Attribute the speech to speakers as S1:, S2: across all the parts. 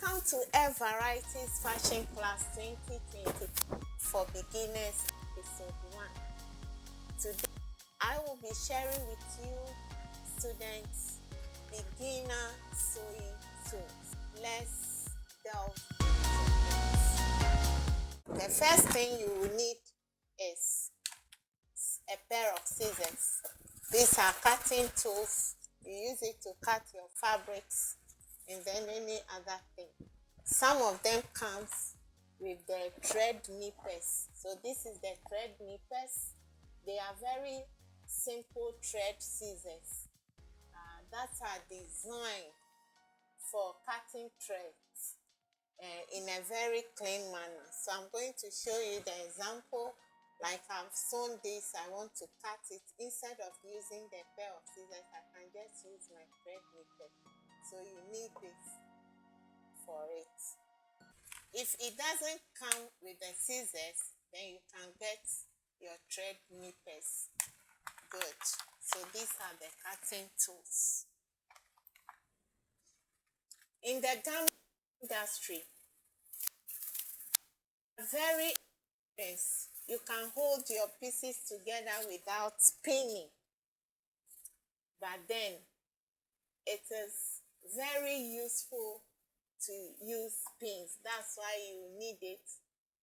S1: Welcome to Air Varieties Fashion Class 2020 for Beginners Episode 1. Today, I will be sharing with you students beginner sewing tools. Let's delve into it. The first thing you will need is a pair of scissors. These are cutting tools. You use it to cut your fabrics and then any other thing. Some of them comes with the thread nippers. So this is the thread nippers. They are very simple thread scissors that are designed for cutting threads in a very clean manner. So I'm going to show you the example. Like I've sewn this, I want to cut it. Instead of using the pair of scissors, I can just use my thread nipper. So you need this for it. If it doesn't come with the scissors, then you can get your thread nippers. Good. So these are the cutting tools. In the garment industry, very nice. You can hold your pieces together without pinning, but then it is very useful to use pins. That's why you need it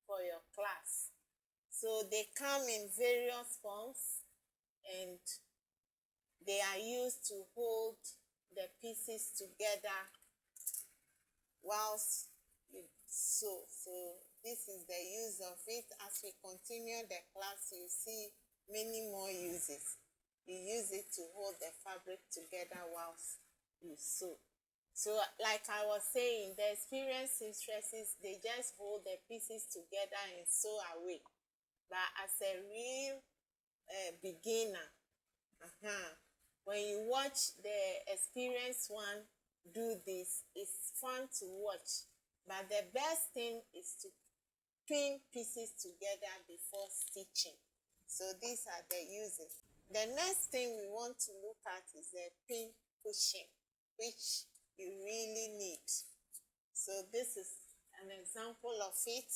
S1: for your class. So they come in various forms and they are used to hold the pieces together whilst you sew. So this is the use of it. As we continue the class, you see many more uses. You use it to hold the fabric together whilst you sew. So like I was saying, the experienced seamstresses, they just hold the pieces together and sew away. But as a real beginner, when you watch the experienced one do this, it's fun to watch. But the best thing is to pin pieces together before stitching. So these are the uses. The next thing we want to look at is the pin pushing, which you really need. So this is an example of it.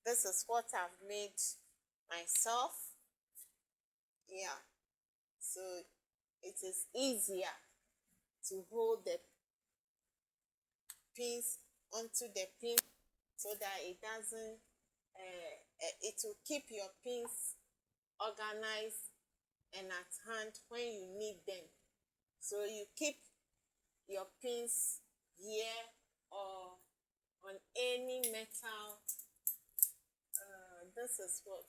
S1: This is what I've made myself. Yeah. So it is easier to hold the pins onto the pin so that it doesn't, it will keep your pins organized and at hand when you need them. So you keep your pins here or on any metal. This is what?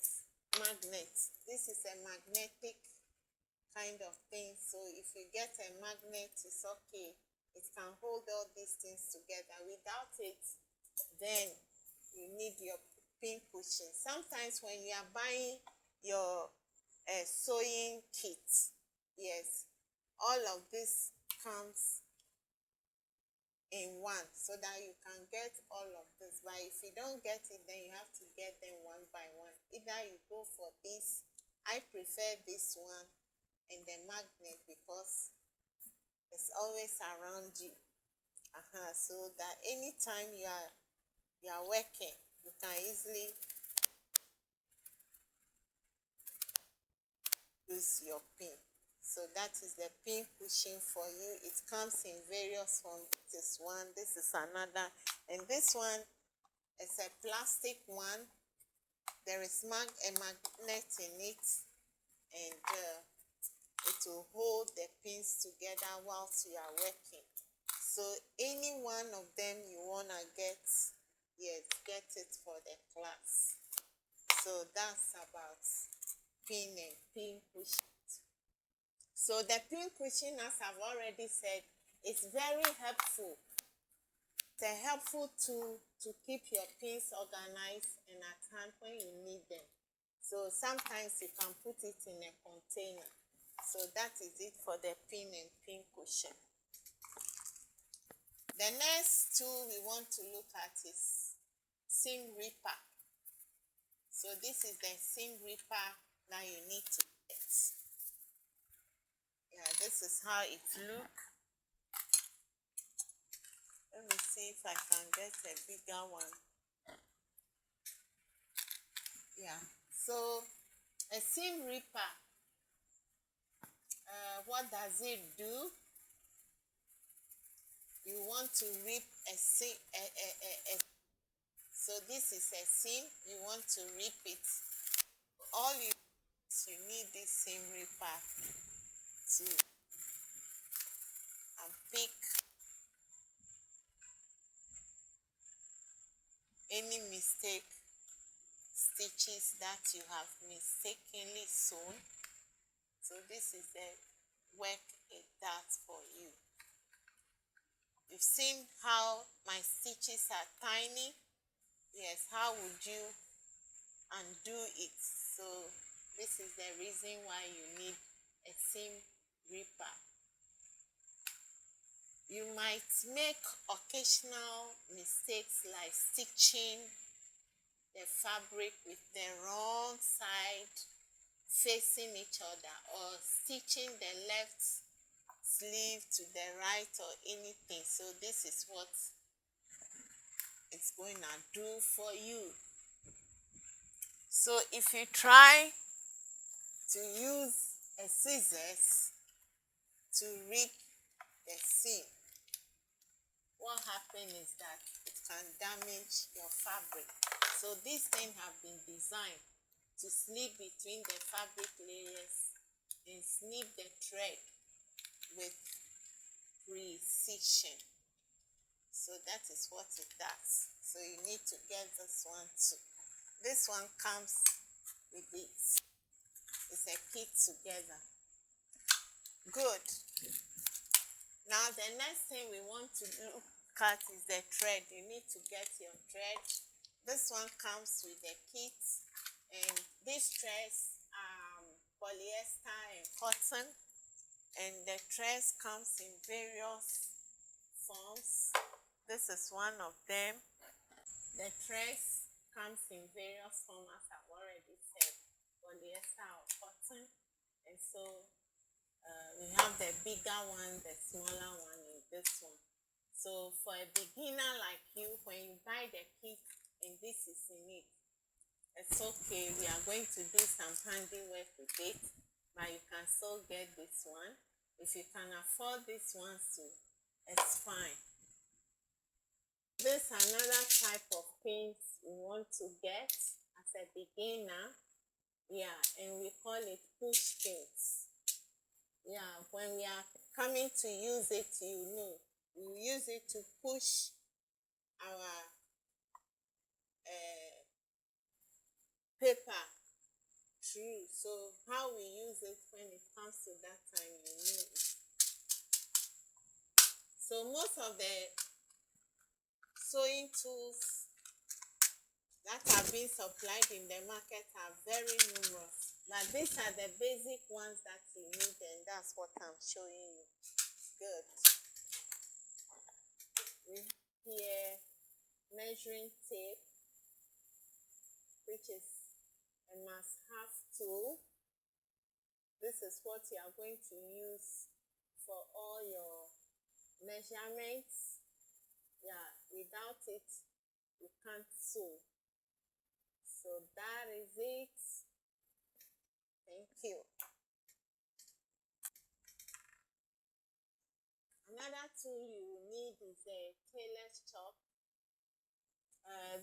S1: Magnet. This is a magnetic kind of thing. So if you get a magnet, it's okay. It can hold all these things together. Without it, then you need your pin pushing. Sometimes when you are buying your sewing kit, yes, all of this comes in one so that you can get all of this. But if you don't get it, then you have to get them one by one. Either you go for this. I prefer this one and the magnet because it's always around you. So that anytime you are working, you can easily use your pin. So that is the pin pushing for you. It comes in various forms. This one, this is another, and this one is a plastic one. There is a magnet in it, and it will hold the pins together whilst you are working. So any one of them you wanna get, yes, get it for the class. So that's about pin and pin pushing. So the pin pushing, as I've already said, is very helpful. It's a helpful tool to keep your pins organized and at hand when you need them. So sometimes you can put it in a container. So that is it for the pin and pin cushion. The next tool we want to look at is seam ripper. So this is the seam ripper that you need to get. Yeah, this is how it looks. Let me see. see if I can get a bigger one. Yeah, so a seam ripper, what does it do? You want to rip a seam, so this is a seam, you want to rip it. All you need this seam ripper to pick any mistake stitches that you have mistakenly sewn. So this is the work it does for you. You've seen how my stitches are tiny. Yes, how would you undo it? So this is the reason why you need a seam ripper. You might make occasional mistakes like stitching the fabric with the wrong side facing each other, or stitching the left sleeve to the right, or anything. So this is what it's going to do for you. So if you try to use a scissors to rip the seam, what happens is that it can damage your fabric. So this thing have been designed to slip between the fabric layers and snip the thread with precision. So that is what it does. So you need to get this one too. This one comes with this. It's a kit together. Good. Now the next thing we want to look at is the thread. You need to get your thread. This one comes with a kit, and these threads are polyester and cotton, and the threads comes in various forms. This is one of them. The threads comes in various forms, as I've already said, polyester or cotton. And so we have the bigger one, the smaller one, and this one. So for a beginner like you, when you buy the kit and this is in it, it's okay. We are going to do some handiwork with it, but you can still get this one. If you can afford this one too, it's fine. This is another type of pins we want to get as a beginner. Yeah, and we call it push pins. Yeah, when we are coming to use it, you know, we use it to push our paper through. So how we use it when it comes to that time, you know it. So most of the sewing tools that have been supplied in the market are very numerous, but these are the basic ones that you need, and that's what I'm showing you. Good. We have here measuring tape, which is a must-have tool. This is what you are going to use for all your measurements. Yeah, without it, you can't sew. So that is it. Thank you. Another tool you will need is a tailor's chalk.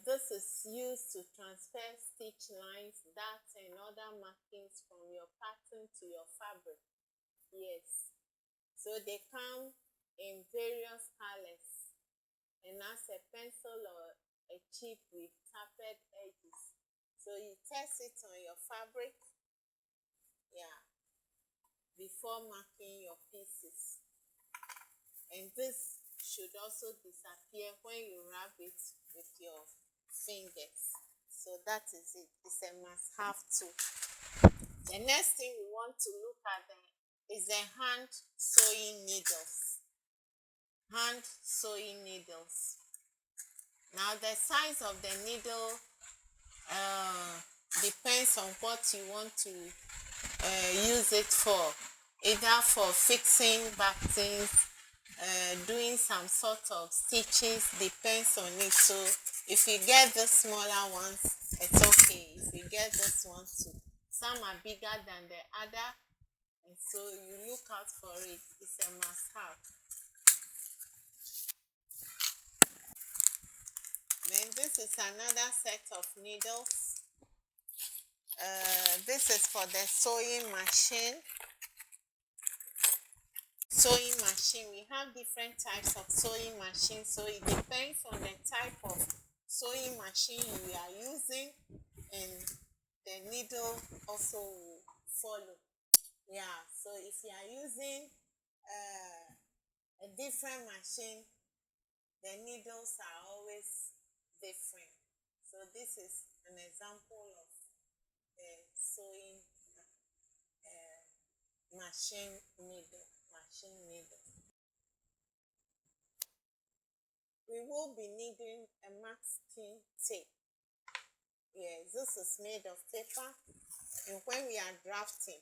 S1: This is used to transfer stitch lines, dots, and other markings from your pattern to your fabric. Yes. So they come in various colors and as a pencil or a chip with tapered edges. So you test it on your fabric, yeah, before marking your pieces. And this should also disappear when you rub it with your fingers. So that is it. It's a must-have tool. The next thing we want to look at is the hand sewing needles. Hand sewing needles. Now the size of the needle depends on what you want to use it for. Either for fixing buttons, doing some sort of stitches, depends on it. So if you get the smaller ones, it's okay. If you get this one too, some are bigger than the other, and so you look out for it. It's a must have. Then this is another set of needles. This is for the sewing machine. Sewing machine, we have different types of sewing machine, so it depends on the type of sewing machine you are using, and the needle also will follow. Yeah, so if you are using a different machine, the needles are always different. So this is an example of the sewing machine needle. We will be needing a masking tape. Yes, this is made of paper, and when we are drafting,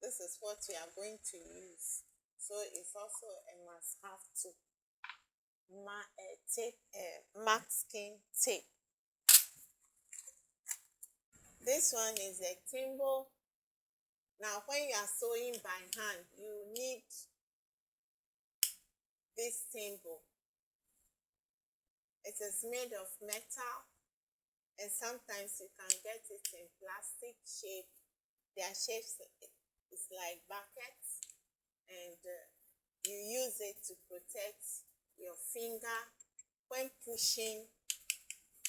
S1: this is what we are going to use. So it's also a must have too. Masking tape. This one is a thimble. Now, when you are sewing by hand, you need this thimble. It is made of metal, and sometimes you can get it in plastic shape. Their shapes is like buckets, and you use it to protect your finger when pushing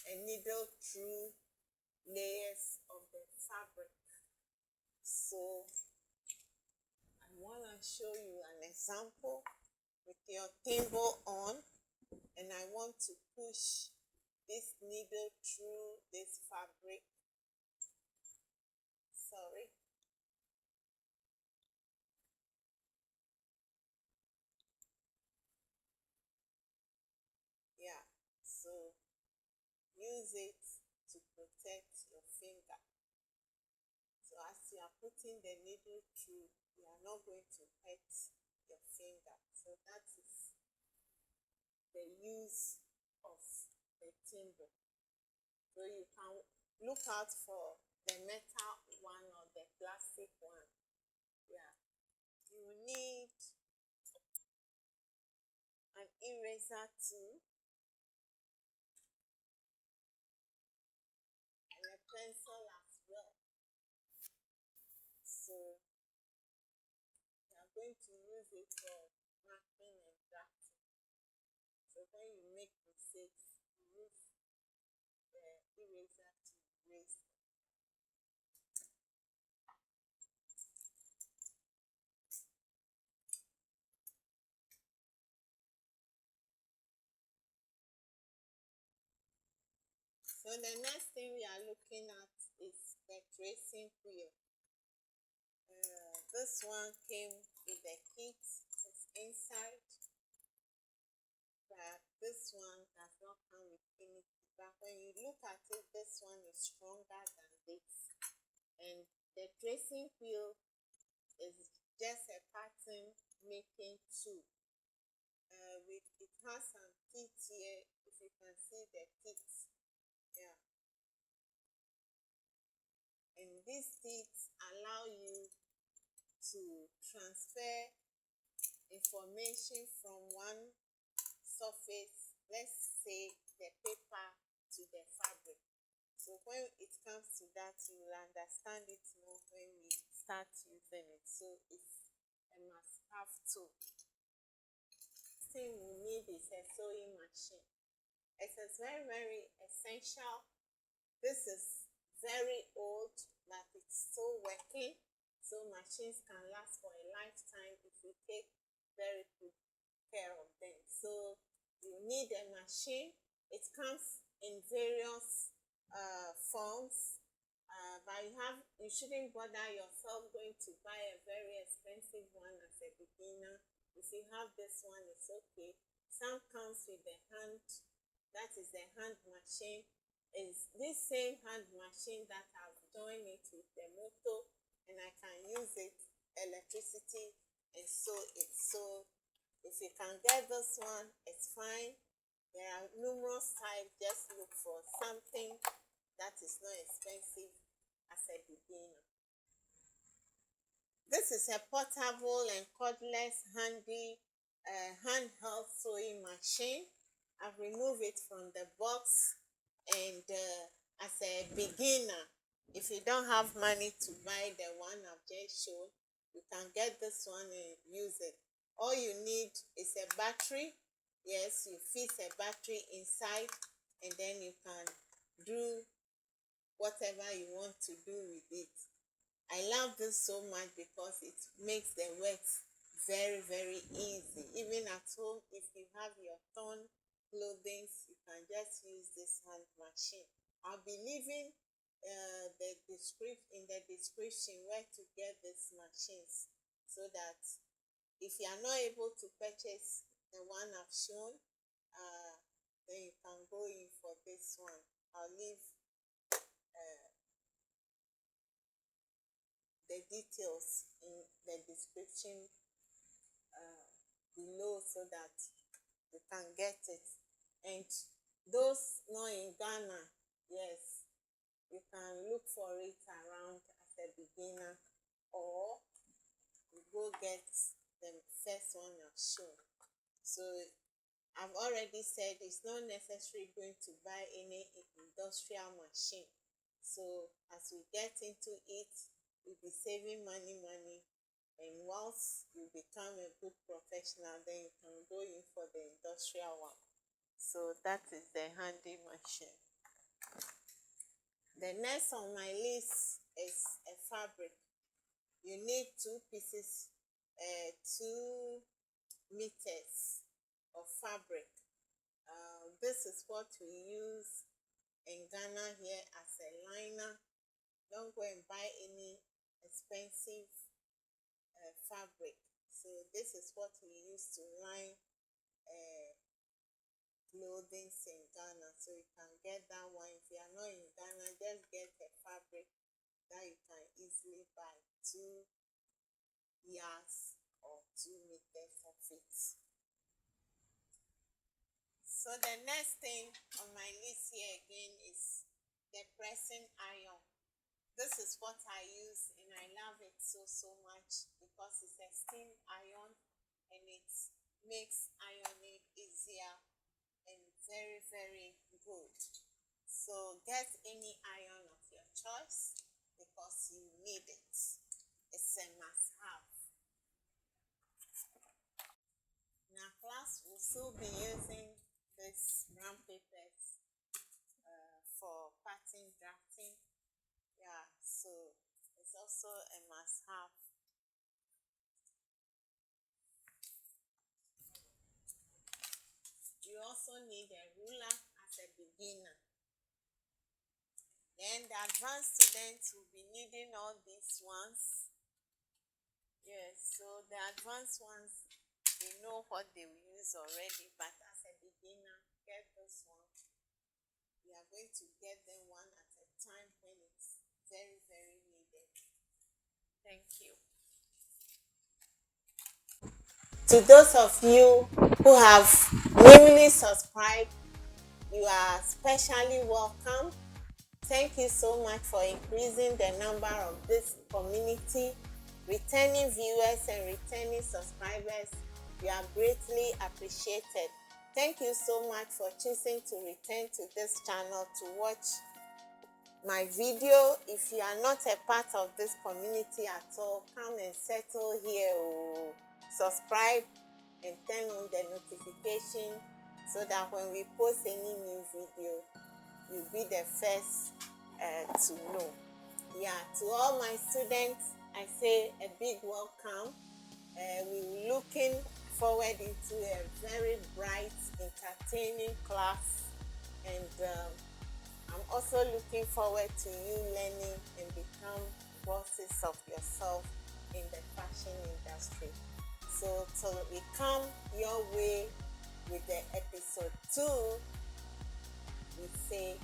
S1: a needle through layers of the fabric. So I want to show you an example with your thimble on, and I want to push this needle through this fabric. Sorry. Yeah, so use it to protect your finger. So as you are putting the needle through, you are not going to hurt your finger. So that is the use of the thimble. So you can look out for the metal one or the plastic one. Yeah. You need an eraser too, and a pencil as well. So you are going to use it for marking and drafting. So when you make mistakes, you use the eraser to erase. So the next thing we are looking at is the tracing wheel. This one came with the kit. It's inside, but this one does not come with any kit. But when you look at it, this one is stronger than this. And the tracing wheel is just a pattern making tool. It has some teeth here, if you can see the teeth. Yeah. And these teeth allow you to transfer information from one surface, let's say the paper, to the fabric. So when it comes to that, you will understand it more when we start using it. So it's a must have tool. Thing we need is a sewing machine. It is very, very essential. This is very old, but it's still working. So machines can last for a lifetime if you take very good care of them. So you need a machine. It comes in various forms, but you shouldn't bother yourself going to buy a very expensive one as a beginner. If you have this one, it's okay. Some comes with the hand, that is the hand machine. Is this same hand machine that I've joined it with the motor, and I can use it electricity and sew it. So If you can get this one, it's fine. There are numerous types. Just look for something that is not expensive as a beginner. This is a portable and cordless handy handheld sewing machine. I've removed it from the box, and as a beginner, if you don't have money to buy the one I've just shown, you can get this one and use it. All you need is a battery. Yes, you fit a battery inside, and then you can do whatever you want to do with it. I love this so much because it makes the work very, very easy. Even at home, if you have your torn clothing, you can just use this hand machine. I'll be leaving in the description where to get these machines, so that if you are not able to purchase the one I've shown, then you can go in for this one. I'll leave the details in the description below, so that you can get it. And those not in Ghana, yes, you can look for it around as a beginner, or you go get the first one I've shown. So I've already said it's not necessary going to buy any industrial machine. So as we get into it, you'll be saving money, and once you become a good professional, then you can go in for the industrial one. So that is the handy machine. The next on my list is a fabric. You need 2 pieces, 2 meters of fabric. This is what we use in Ghana here as a liner. Don't go and buy any expensive fabric. So this is what we use to line clothing in Ghana. So you can get that one. If you are not in Ghana, just get a fabric that you can easily buy 2 yards or 2 meters of it. So the next thing on my list here again is the pressing iron. This is what I use, and I love it so much because it's a steam iron, and it makes ironing easier and very, very good. So get any iron of your choice because you need it. It's a must-have. In our class, we'll still be using these brown papers for pattern drafting. Yeah, so it's also a must-have. You also need a ruler as a beginner. Then the advanced students will be needing all these ones. Yes, so the advanced ones, they know what they will use already, but as a beginner, get this one. We are going to get them one at a time when it's very, very needed. Thank you. To those of you who have newly subscribed, you are especially welcome. Thank you so much for increasing the number of this community. Returning viewers and returning subscribers, you are greatly appreciated. Thank you so much for choosing to return to this channel to watch my video. If you are not a part of this community at all, come and settle here. Subscribe and turn on the notification so that when we post any new video, you'll be the first to know. Yeah, to all my students, I say a big welcome. We're looking forward into a very bright, entertaining class, and I'm also looking forward to you learning and become bosses of yourself in the fashion industry. So till we come your way with the episode 2, we say